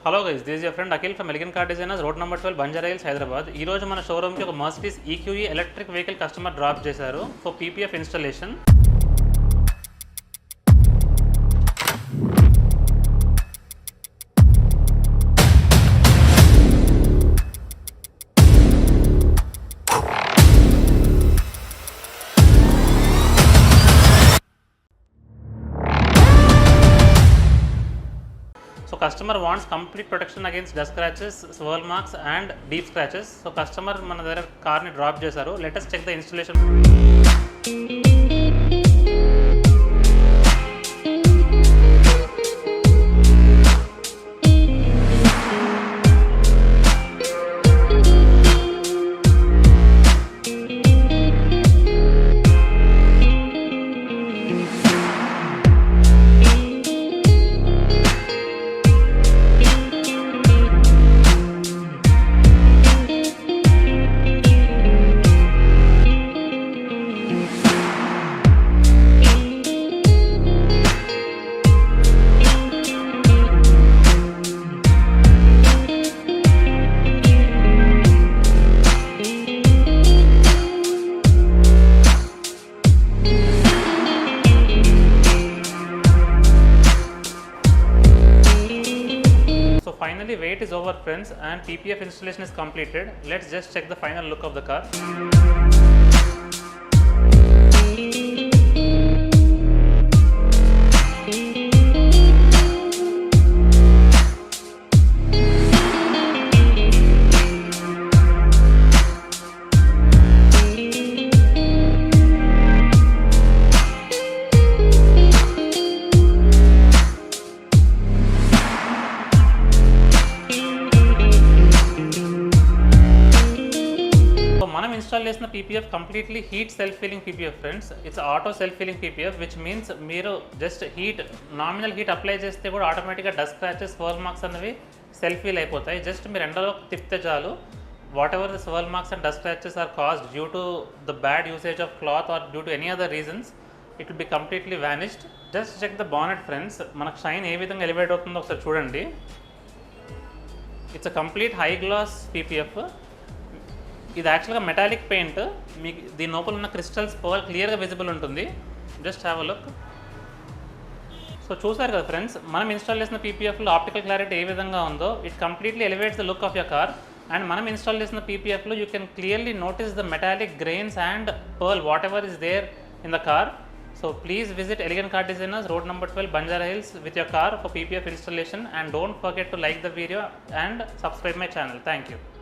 Hello guys, this is your friend Akhil from Elegant Car Designers, road number 12, Banjara Hills, Hyderabad. ఈ రోజు మన showroom కి ఒక Mercedes EQE electric vehicle customer drop చేశారు for PPF installation. So customer wants complete protection against dust scratches, swirl marks and deep scratches. So customer మన దగ్గర car ని drop చేశారు. Let us check the installation. So finally wait is over friends and PPF installation is completed. Let's just check the final look of the car. మనం install చేసిన PPF completely heat self healing PPF friends. It's auto self healing PPF which means మీరు just nominal heat apply చేస్తే కూడా ఆటోమేటిక్గా dust scratches, swirl marks అనేవి self heal అయిపోతాయి. Just మీరు ఎండలో తిప్పితే చాలు, whatever the swirl marks and dust scratches are caused due to the bad usage of cloth or due to any other reasons, it will be completely vanished. Just check the bonnet friends. మనకు shine ఏ విధంగా elevate అవుతుందో ఒకసారి చూడండి. It's a complete high gloss PPF. ఇది యాక్చువల్గా metallic paint. మీకు దీని లోపల ఉన్న క్రిస్టల్స్ పర్ల్ క్లియర్గా విజిబుల్ ఉంటుంది. Just have a look. So చూసారు కదా ఫ్రెండ్స్, మనం ఇన్స్టాల్ చేసిన PPFలో ఆప్టికల్ క్లారిటీ ఏ విధంగా ఉందో. It completely elevates the look of your car. And మనం ఇన్స్టాల్ చేసిన PPFలో you can clearly notice the metallic grains and pearl whatever is there in the car. So please visit Elegant Car Designers, road number 12, Banjara Hills with your car for PPF installation, and don't forget to like the video and subscribe my channel. Thank you.